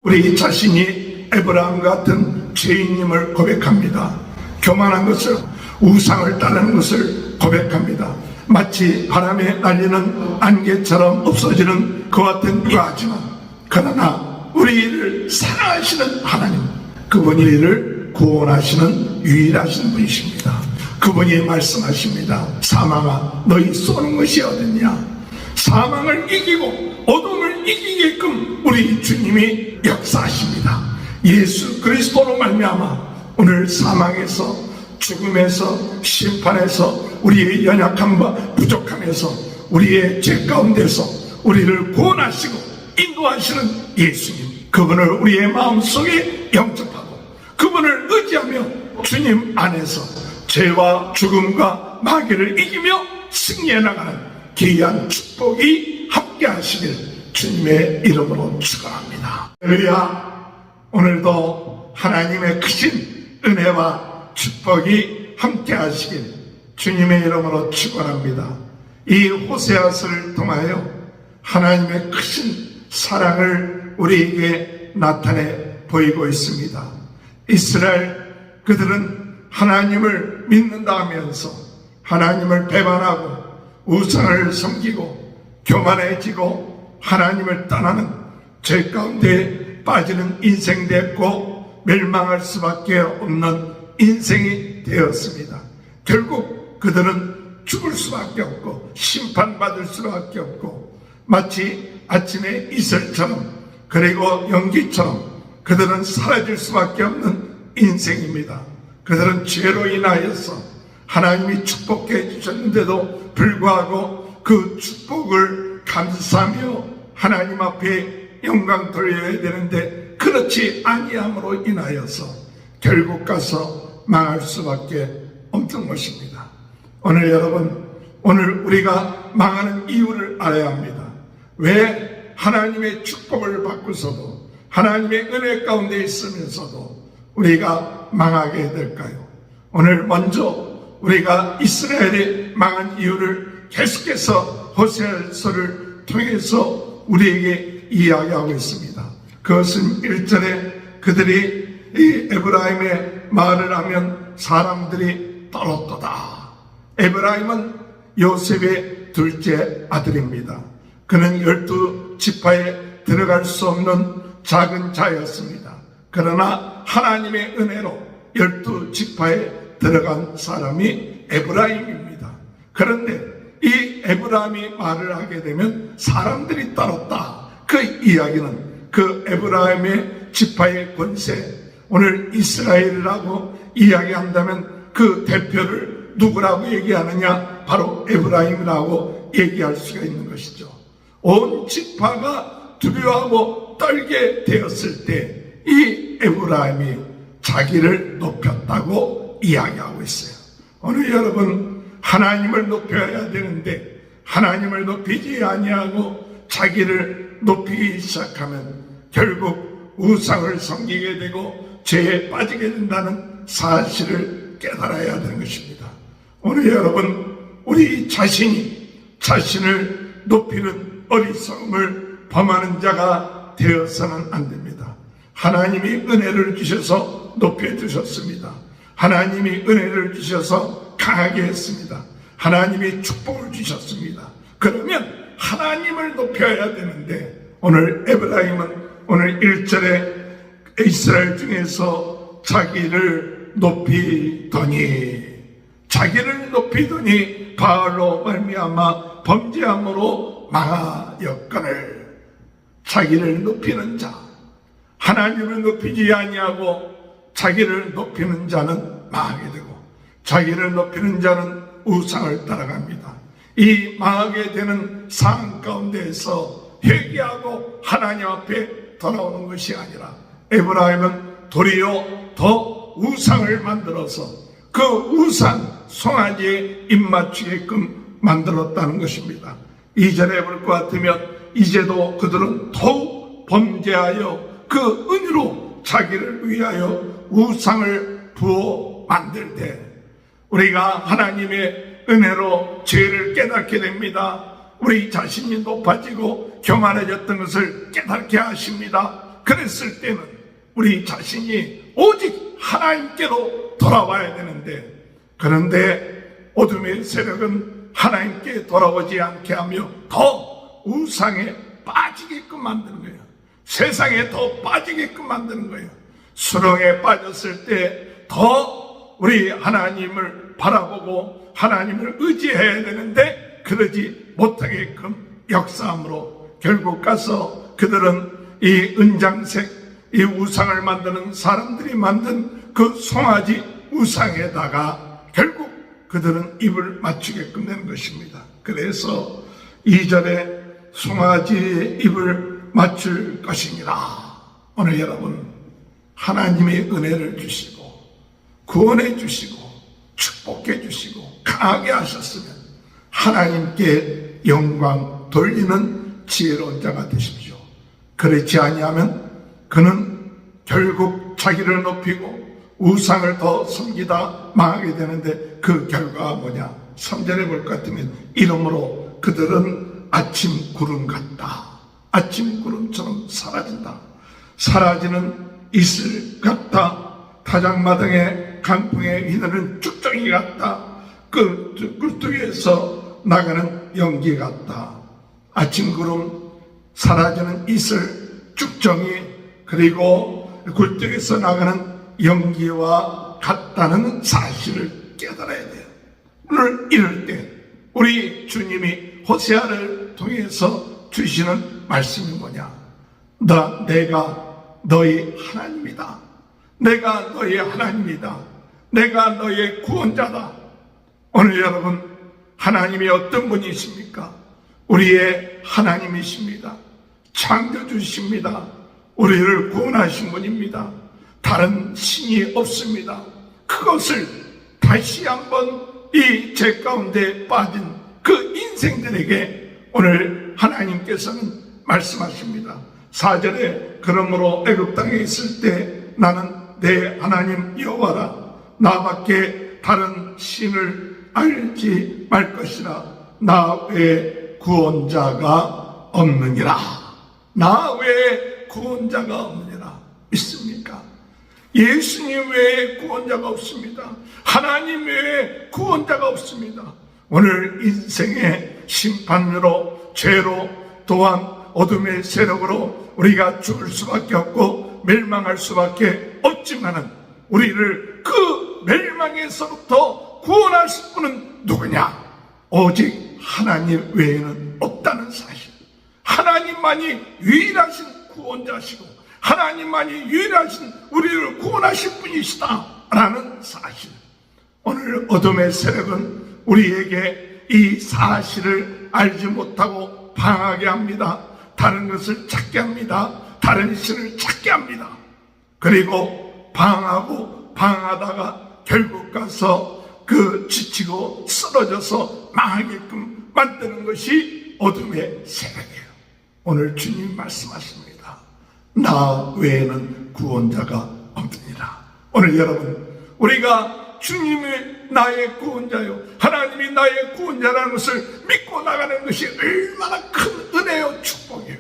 우리 자신이 에브라임 같은 죄인임을 고백합니다. 교만한 것을, 우상을 따르는 것을 고백합니다. 마치 바람에 날리는 안개처럼 없어지는 그와 같은 이하지만, 그러나 우리를 사랑하시는 하나님, 그분이 우리를 구원하시는 유일하신 분이십니다. 그분이 말씀하십니다. 사망아, 너희 쏘는 것이 어딨냐? 사망을 이기고 어둠을 이기게끔 우리 주님이 역사하십니다. 예수 그리스도로 말미암아 오늘 사망에서, 죽음에서, 심판에서, 우리의 연약함과 부족함에서, 우리의 죄 가운데서 우리를 구원하시고 인도하시는 예수님, 그분을 우리의 마음속에 영접하고 그분을 의지하며 주님 안에서 죄와 죽음과 마귀를 이기며 승리해 나가는 귀한 축복이 함께 하시길 주님의 이름으로 축원합니다. 할렐루야. 오늘도 하나님의 크신 은혜와 축복이 함께 하시길 주님의 이름으로 축원합니다. 이 호세아서를 통하여 하나님의 크신 사랑을 우리에게 나타내 보이고 있습니다. 이스라엘 그들은 하나님을 믿는다 하면서 하나님을 배반하고 우상을 섬기고 교만해지고 하나님을 떠나는 죄 가운데 빠지는 인생 됐고 멸망할 수밖에 없는 인생이 되었습니다. 결국 그들은 죽을 수밖에 없고 심판받을 수밖에 없고, 마치 아침의 이슬처럼 그리고 연기처럼 그들은 사라질 수밖에 없는 인생입니다. 그들은 죄로 인하여서 하나님이 축복해 주셨는데도 불구하고 그 축복을 감사하며 하나님 앞에 영광 돌려야 되는데 그렇지 아니함으로 인하여서 결국 가서 망할 수밖에 없는 것입니다. 오늘 여러분, 오늘 우리가 망하는 이유를 알아야 합니다. 왜 하나님의 축복을 받고서도 하나님의 은혜 가운데 있으면서도 우리가 망하게 될까요? 오늘 먼저 우리가 이스라엘이 망한 이유를 계속해서 호세아서를 통해서 우리에게 이야기하고 있습니다. 그것은 1절에 그들이 이 에브라임의 말을 하면 사람들이 떨었도다. 에브라임은 요셉의 둘째 아들입니다. 그는 12지파에 들어갈 수 없는 작은 자였습니다. 그러나 하나님의 은혜로 12지파에 들어간 사람이 에브라임입니다. 그런데 이 에브라임이 말을 하게 되면 사람들이 따랐다. 그 이야기는 그 에브라임의 지파의 권세, 오늘 이스라엘이라고 이야기한다면 그 대표를 누구라고 얘기하느냐? 바로 에브라임이라고 얘기할 수가 있는 것이죠. 온 지파가 두려워하고 떨게 되었을 때 이 에브라임이 자기를 높였다고 이야기하고 있어요. 오늘 여러분, 하나님을 높여야 되는데 하나님을 높이지 아니하고 자기를 높이기 시작하면 결국 우상을 섬기게 되고 죄에 빠지게 된다는 사실을 깨달아야 되는 것입니다. 오늘 여러분, 우리 자신이 자신을 높이는 어리석음을 범하는 자가 되어서는 안 됩니다. 하나님이 은혜를 주셔서 높여주셨습니다. 하나님이 은혜를 주셔서 강하게 했습니다. 하나님이 축복을 주셨습니다. 그러면 하나님을 높여야 되는데 오늘 에브라임은 오늘 1절에 이스라엘 중에서 자기를 높이더니 바알로 말미암아 범죄함으로 망하였거늘. 자기를 높이는 자, 하나님을 높이지 아니하고 자기를 높이는 자는 망하게 되고 자기를 높이는 자는 우상을 따라갑니다. 이 망하게 되는 상황 가운데에서 회개하고 하나님 앞에 돌아오는 것이 아니라 에브라임은 도리어 더 우상을 만들어서 그 우상 송아지에 입맞추게끔 만들었다는 것입니다. 2절에 볼 것 같으면 이제도 그들은 더욱 범죄하여 그 은유로 자기를 위하여 우상을 부어 만들 때 우리가 하나님의 은혜로 죄를 깨닫게 됩니다. 우리 자신이 높아지고 교만해졌던 것을 깨닫게 하십니다. 그랬을 때는 우리 자신이 오직 하나님께로 돌아와야 되는데, 그런데 어둠의 세력은 하나님께 돌아오지 않게 하며 더 우상에 빠지게끔 만드는 거예요. 세상에 더 빠지게끔 만드는 거예요. 수렁에 빠졌을 때 더 우리 하나님을 바라보고 하나님을 의지해야 되는데 그러지 못하게끔 역사함으로 결국 가서 그들은 이 은장색, 이 우상을 만드는 사람들이 만든 그 송아지 우상에다가 결국 그들은 입을 맞추게끔 되는 것입니다. 그래서 2절에 송아지의 입을 맞출 것이니라. 오늘 여러분, 하나님의 은혜를 주시고 구원해 주시고 축복해 주시고 강하게 하셨으면 하나님께 영광 돌리는 지혜로운 자가 되십시오. 그렇지 아니하면 그는 결국 자기를 높이고 우상을 더 섬기다 망하게 되는데 그 결과가 뭐냐? 3절에 볼 것 같으면 이러므로 그들은 아침 구름 같다. 아침 구름처럼 사라진다. 사라지는 이슬 같다. 타작마당에 강풍에 휘두르는 쭉정이 같다. 그 굴뚝에서 나가는 연기 같다. 아침 구름, 사라지는 이슬, 쭉정이, 그리고 굴뚝에서 나가는 연기와 같다는 사실을 깨달아야 돼요. 오늘 이럴 때 우리 주님이 호세아를 통해서 주시는 말씀이 뭐냐? 내가 너희 하나님이다. 내가 너희 하나님이다. 내가 너희의 구원자다. 오늘 여러분, 하나님이 어떤 분이십니까? 우리의 하나님이십니다. 창조주십니다. 우리를 구원하신 분입니다. 다른 신이 없습니다. 그것을 다시 한번 이 죄 가운데 빠진 그 인생들에게 오늘 하나님께서는 말씀하십니다. 4절에 그러므로 애굽 땅에 있을 때 나는 내 하나님 여호와라. 나밖에 다른 신을 알지 말 것이라. 나 외에 구원자가 없느니라. 나 외에 구원자가 없느니라. 믿습니까? 예수님 외에 구원자가 없습니다. 하나님 외에 구원자가 없습니다. 오늘 인생의 심판으로, 죄로, 또한 어둠의 세력으로 우리가 죽을 수밖에 없고 멸망할 수밖에 없지만은 우리를 그 멸망에서부터 구원하실 분은 누구냐? 오직 하나님 외에는 없다는 사실. 하나님만이 유일하신 구원자시고 하나님만이 유일하신 우리를 구원하실 분이시다라는 사실. 오늘 어둠의 세력은 우리에게 이 사실을 알지 못하고 방하게 합니다. 다른 것을 찾게 합니다. 다른 신을 찾게 합니다. 그리고 방하고 방하다가 결국 가서 그 지치고 쓰러져서 망하게끔 만드는 것이 어둠의 세력이에요. 오늘 주님 말씀하십니다. 나 외에는 구원자가 없느니라. 오늘 여러분, 우리가 주님이 나의 구원자요, 하나님이 나의 구원자라는 것을 믿고 나가는 것이 얼마나 큰 은혜요 축복이에요.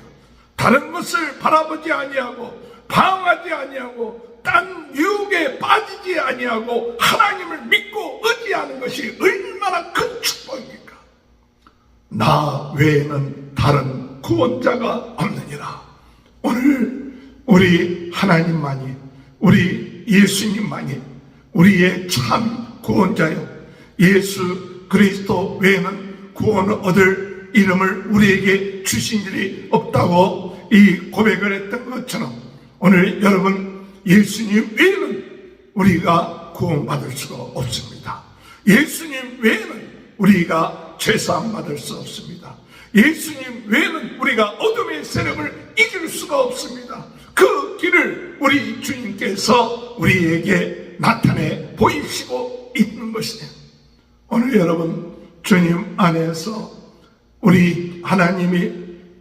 다른 것을 바라보지 아니하고 방황하지 아니하고 딴 유혹에 빠지지 아니하고 하나님을 믿고 의지하는 것이 얼마나 큰 축복입니까? 나 외에는 다른 구원자가 없느니라. 오늘 우리 하나님만이, 우리 예수님만이 우리의 참 구원자요, 예수 그리스도 외에는 구원을 얻을 이름을 우리에게 주신 일이 없다고 이 고백을 했던 것처럼 오늘 여러분, 예수님 외에는 우리가 구원받을 수가 없습니다. 예수님 외에는 우리가 죄사함 받을 수 없습니다. 예수님 외에는 우리가 어둠의 세력을 이길 수가 없습니다. 그 길을 우리 주님께서 우리에게 나타내 보이시고 있는 것이에요. 오늘 여러분, 주님 안에서 우리 하나님이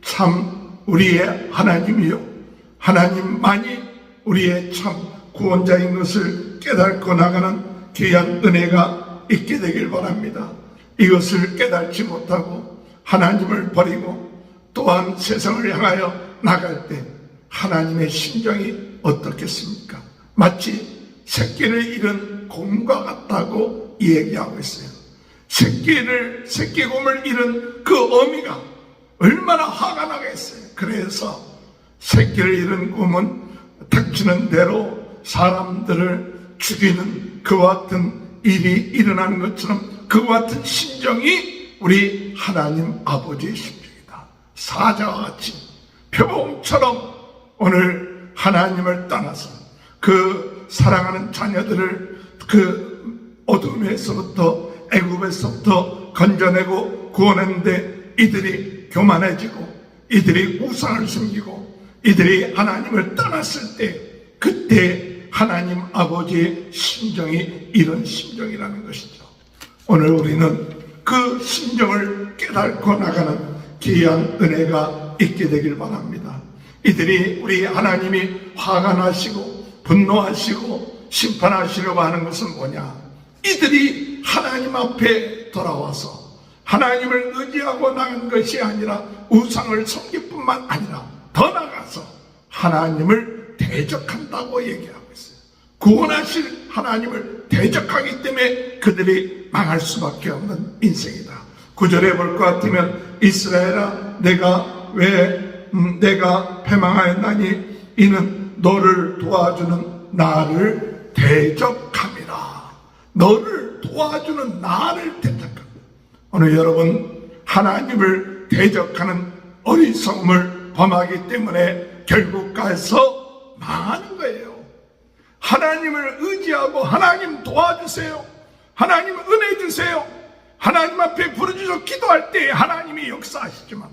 참 우리의 하나님이요, 하나님만이 우리의 참 구원자인 것을 깨닫고 나가는 귀한 은혜가 있게 되길 바랍니다. 이것을 깨닫지 못하고 하나님을 버리고 또한 세상을 향하여 나갈 때 하나님의 심정이 어떻겠습니까? 마치 새끼를 잃은 곰과 같다고 얘기하고 있어요. 새끼곰을 잃은 그 어미가 얼마나 화가 나겠어요. 그래서 새끼를 잃은 곰은 닥치는 대로 사람들을 죽이는 그와 같은 일이 일어나는 것처럼 그와 같은 심정이 우리 하나님 아버지의 심정이다. 사자와 같이 표범처럼 오늘 하나님을 떠나서 그 사랑하는 자녀들을 그 어둠에서부터 애굽에서부터 건져내고 구원했는데 이들이 교만해지고 이들이 우상을 숨기고 이들이 하나님을 떠났을 때 그때 하나님 아버지의 심정이 이런 심정이라는 것이죠. 오늘 우리는 그 심정을 깨닫고 나가는 귀한 은혜가 있게 되길 바랍니다. 이들이 우리 하나님이 화가 나시고 분노하시고 심판하시려고 하는 것은 뭐냐? 이들이 하나님 앞에 돌아와서 하나님을 의지하고 나간 것이 아니라 우상을 섬길 뿐만 아니라 더 나아가서 하나님을 대적한다고 얘기하고 있어요. 구원하실 하나님을 대적하기 때문에 그들이 망할 수밖에 없는 인생이다. 9절에 볼 것 같으면 이스라엘아 내가 패망하였나니 이는 너를 도와주는 나를 대적함이라. 너를 도와주는 나를 대적함. 오늘 여러분 하나님을 대적하는 어리석음을 범하기 때문에 결국 가서 망하는 거예요. 하나님을 의지하고 하나님 도와주세요. 하나님 은혜 주세요. 하나님 앞에 부르짖어 기도할 때 하나님이 역사하시지만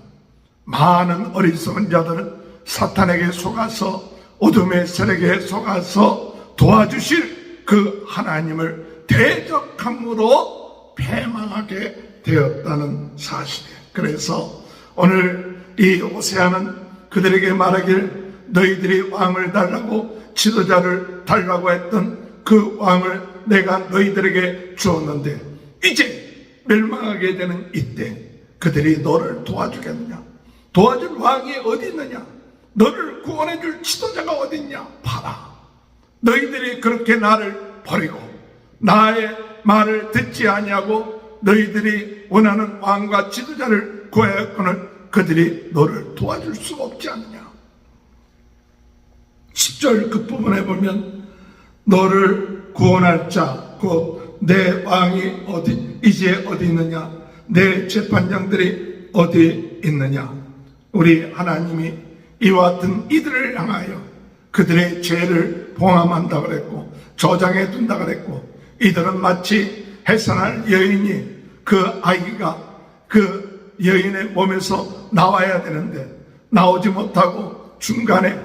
많은 어리석은 자들은 사탄에게 속아서 어둠의 세력에 속아서 도와주실 그 하나님을 대적함으로 패망하게 되었다는 사실이에요. 그래서 오늘 이 호세아는 그들에게 말하길 너희들이 왕을 달라고 지도자를 달라고 했던 그 왕을 내가 너희들에게 주었는데 이제 멸망하게 되는 이때 그들이 너를 도와주겠느냐? 도와줄 왕이 어디 있느냐? 너를 구원해줄 지도자가 어디 있냐? 봐라. 너희들이 그렇게 나를 버리고 나의 말을 듣지 아니하고 너희들이 원하는 왕과 지도자를 구하였거늘 그들이 너를 도와줄 수가 없지 않느냐? 10절 끝부분에 보면 너를 구원할 자 곧 내 왕이 이제 어디 있느냐? 내 재판장들이 어디 있느냐? 우리 하나님이 이와 같은 이들을 향하여 그들의 죄를 봉함한다 그랬고 저장해 둔다 그랬고 이들은 마치 해산할 여인이 그 아기가 그 여인의 몸에서 나와야 되는데 나오지 못하고 중간에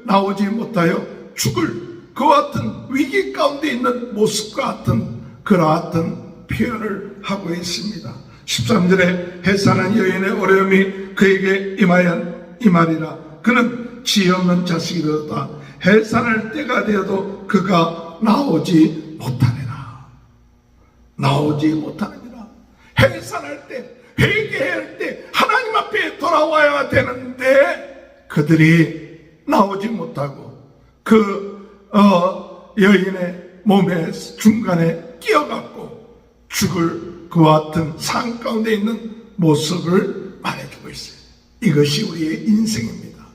나오지 못하여 죽을 그와 같은 위기 가운데 있는 모습과 같은 그러한 표현을 하고 있습니다. 13절에 해산한 여인의 어려움이 그에게 임하리라. 그는 지혜 없는 자식이로다. 해산할 때가 되어도 그가 나오지 못하리라. 나오지 못하느니라. 해산할 때 회개해야 할 때 하나님 앞에 돌아와야 되는데 그들이 나오지 못하고 여인의 몸의 중간에 끼어갖고 죽을 그와 같은 상 가운데 있는 모습을 말해주고 있어요. 이것이 우리의 인생입니다.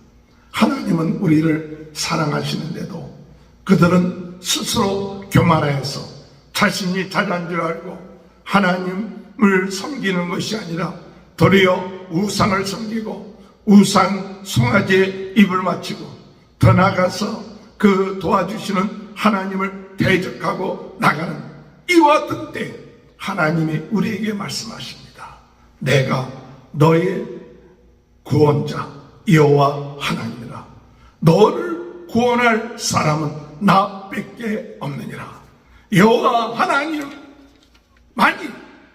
하나님은 우리를 사랑하시는데도 그들은 스스로 교만해서 자신이 잘난 줄 알고 하나님을 섬기는 것이 아니라 도리어 우상을 섬기고 우상 송아지에 입을 맞추고 더 나아가서 그 도와주시는 하나님을 대적하고 나가는 이와 같은 때 하나님이 우리에게 말씀하십니다. 내가 너의 구원자 여호와 하나님이라. 너를 구원할 사람은 나밖에 없느니라. 여호와 하나님만이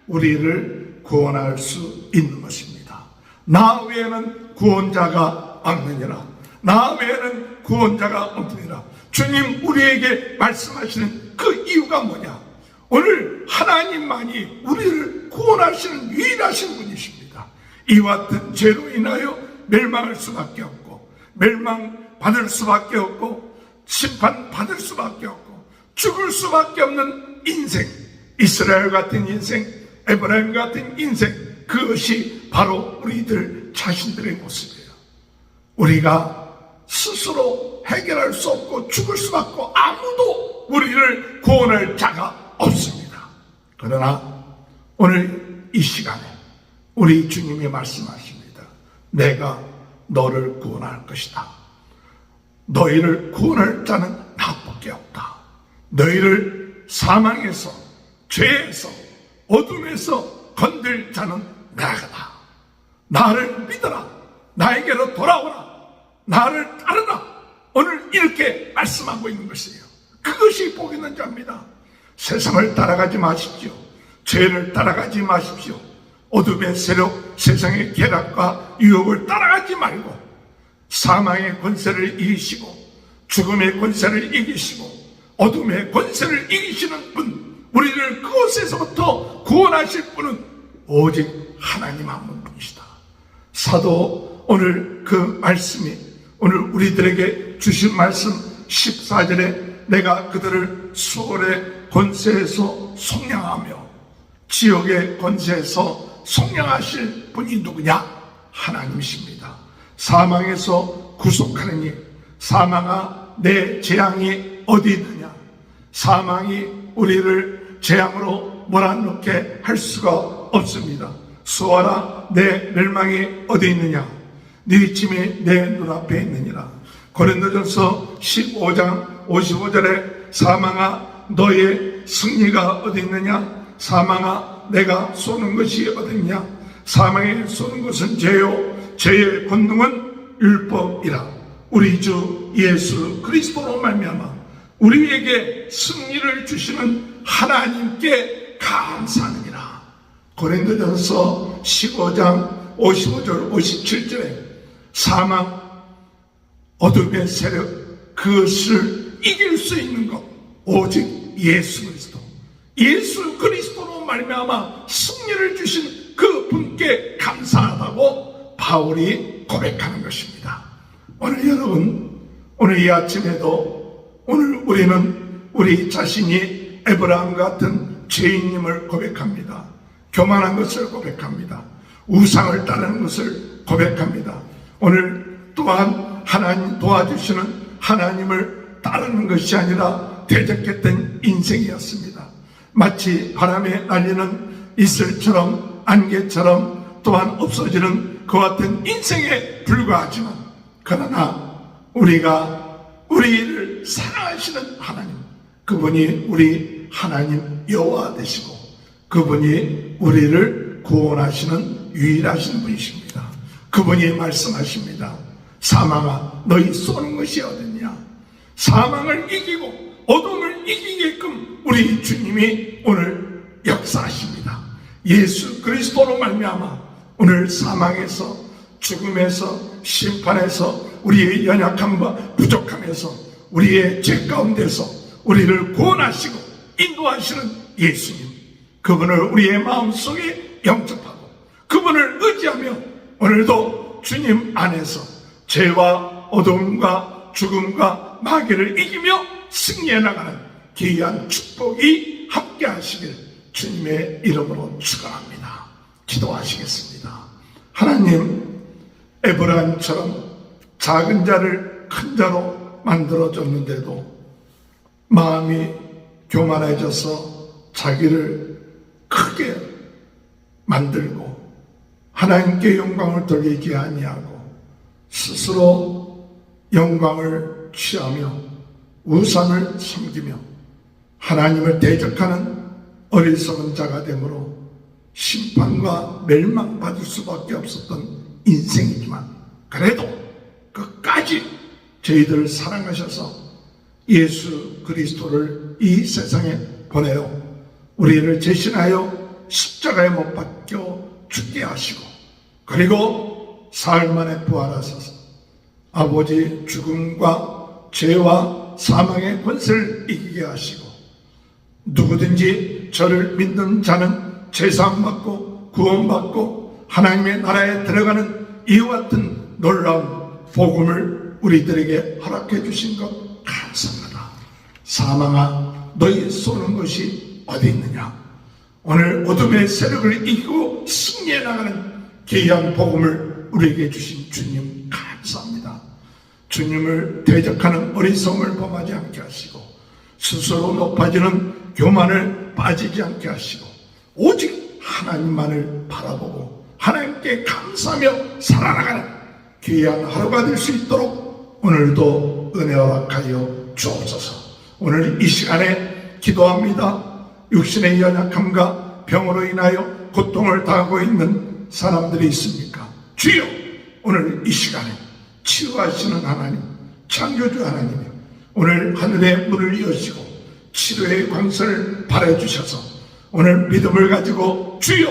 우리를 구원할 수 있는 것입니다. 나 외에는 구원자가 없느니라. 나 외에는 구원자가 없느니라. 주님 우리에게 말씀하시는 그 이유가 뭐냐? 오늘 하나님만이 우리를 구원하시는 유일하신 분이십니다. 이와 같은 죄로 인하여 멸망할 수밖에 없고 멸망받을 수밖에 없고 심판받을 수밖에 없고 죽을 수밖에 없는 인생, 이스라엘 같은 인생, 에브라임 같은 인생, 그것이 바로 우리들 자신들의 모습이에요. 우리가 스스로 해결할 수 없고 죽을 수밖에 없고 아무도 우리를 구원할 자가 없습니다. 그러나 오늘 이 시간에 우리 주님이 말씀하십니다. 내가 너를 구원할 것이다. 너희를 구원할 자는 나밖에 없다. 너희를 사망에서, 죄에서, 어둠에서 건들 자는 내가다. 나를 믿어라. 나에게로 돌아오라. 나를 따르라. 오늘 이렇게 말씀하고 있는 것이에요. 그것이 복 있는 자입니다. 세상을 따라가지 마십시오. 죄를 따라가지 마십시오. 어둠의 세력, 세상의 쾌락과 유혹을 따라가지 말고 사망의 권세를 이기시고 죽음의 권세를 이기시고 어둠의 권세를 이기시는 분, 우리를 그곳에서부터 구원하실 분은 오직 하나님 한 분이시다. 사도 오늘 그 말씀이 오늘 우리들에게 주신 말씀 14절에 내가 그들을 수월의 권세에서 속량하며 지옥의 권세에서 속량하실 분이 누구냐? 하나님이십니다. 사망에서 구속하느니 사망아 내 재앙이 어디 있느냐? 사망이 우리를 재앙으로 몰아넣게 할 수가 없습니다. 수아라 내 멸망이 어디 있느냐? 네 짐이 내 눈앞에 있느니라. 고린도전서 15장 55절에 사망아 너의 승리가 어디 있느냐? 사망아 내가 쏘는 것이 어디 있냐? 사망에 쏘는 것은 죄요 죄의 권능은 율법이라. 우리 주 예수 그리스도로 말미암아 우리에게 승리를 주시는 하나님께 감사하느니라. 고린도전서 15장 55절 57절에 사망 어둠의 세력 그것을 이길 수 있는 것 오직 예수 그리스도, 예수 그리스도로 말미암아 승리를 주신 그 분께 감사하다고 바울이 고백하는 것입니다. 오늘 여러분, 오늘 이 아침에도 오늘 우리는 우리 자신이 에브라임 같은 죄인임을 고백합니다. 교만한 것을 고백합니다. 우상을 따르는 것을 고백합니다. 오늘 또한 하나님 도와주시는 하나님을 따르는 것이 아니라 대적했던 인생이었습니다. 마치 바람에 날리는 이슬처럼 안개처럼 또한 없어지는 그와 같은 인생에 불과하지만 그러나 우리가 우리를 사랑하시는 하나님, 그분이 우리 하나님 여호와 되시고 그분이 우리를 구원하시는 유일하신 분이십니다. 그분이 말씀하십니다. 사망아 너희 쏘는 것이 어딨냐? 사망을 이기고 어둠을 이기게끔 우리 주님이 오늘 역사하십니다. 예수 그리스도로 말미암아 오늘 사망에서 죽음에서 심판에서 우리의 연약함과 부족함에서 우리의 죄 가운데서 우리를 구원하시고 인도하시는 예수님, 그분을 우리의 마음속에 영접하고 그분을 의지하며 오늘도 주님 안에서 죄와 어둠과 죽음과 마귀를 이기며 승리해 나가는 귀한 축복이 함께 하시길 주님의 이름으로 축원합니다. 기도하시겠습니다. 하나님, 에브라임처럼 작은 자를 큰 자로 만들어줬는데도 마음이 교만해져서 자기를 크게 만들고 하나님께 영광을 돌리게 아니하고 스스로 영광을 취하며 우상을 섬기며 하나님을 대적하는 어리석은 자가 되므로 심판과 멸망받을 수밖에 없었던 인생이지만 그래도 끝까지 저희들을 사랑하셔서 예수 그리스도를 이 세상에 보내어 우리를 대신하여 십자가에 못 박혀 죽게 하시고 그리고 사흘 만에 부활하셔서 아버지 죽음과 죄와 사망의 권세를 이기게 하시고 누구든지 저를 믿는 자는 제사함받고 구원받고 하나님의 나라에 들어가는 이와 같은 놀라운 복음을 우리들에게 허락해 주신 것 감사합니다. 사망아, 너희 쏘는 것이 어디 있느냐? 오늘 어둠의 세력을 이기고 승리해 나가는 귀한 복음을 우리에게 주신 주님 감사합니다. 주님을 대적하는 어리석음을 범하지 않게 하시고 스스로 높아지는 교만을 빠지지 않게 하시고 오직 하나님만을 바라보고 하나님께 감사하며 살아나가는 귀한 하루가 될 수 있도록 오늘도 은혜 허락하여 주옵소서. 오늘 이 시간에 기도합니다. 육신의 연약함과 병으로 인하여 고통을 당하고 있는 사람들이 있습니까? 주여, 오늘 이 시간에 치유하시는 하나님, 창조주 하나님이 오늘 하늘의 문을 여시고 치료의 광선을 발해주셔서 오늘 믿음을 가지고 주여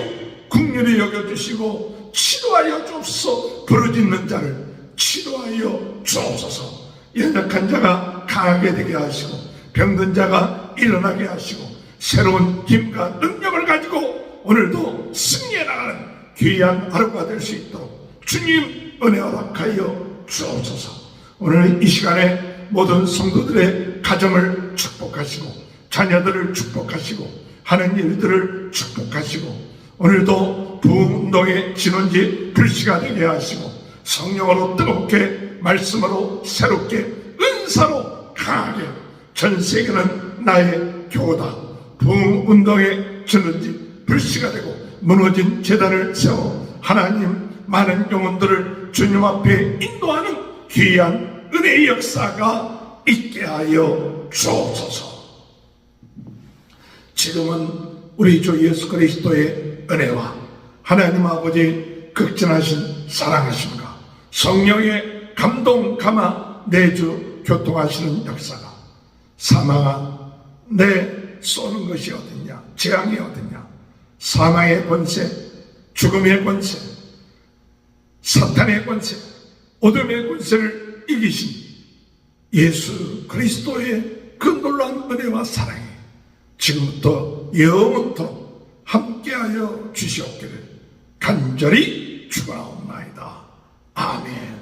긍휼히 여겨주시고 치료하여 주옵소서. 부르짖는 자를 치료하여 주옵소서. 연약한 자가 강하게 되게 하시고 병든 자가 일어나게 하시고 새로운 힘과 능력을 가지고 오늘도 승리해 나가는 귀한 하루가 될 수 있도록 주님 은혜 허락하여 주옵소서. 오늘 이 시간에 모든 성도들의 가정을 축복하시고 자녀들을 축복하시고 하는 일들을 축복하시고 오늘도 부흥운동의 진원지 불씨가 되게 하시고 성령으로 뜨겁게 말씀으로 새롭게 은사로 강하게 전 세계는 나의 교다 부흥운동의 진원지 불씨가 되고 무너진 제단을 세워 하나님 많은 영혼들을 주님 앞에 인도하는 귀한 은혜의 역사가 있게 하여 주옵소서. 지금은 우리 주 예수 그리스도의 은혜와 하나님 아버지 극진하신 사랑하심과 성령의 감동 감화 내주 교통하시는 역사가 사망아 내 쏘는 것이 어딨냐, 재앙이 어딨냐, 사망의 권세, 죽음의 권세, 사탄의 권세, 어둠의 권세를 이기신 예수 그리스도의 그 놀라운 은혜와 사랑이 지금부터 영원토록 함께하여 주시옵기를 간절히 축원하옵나이다. 아멘.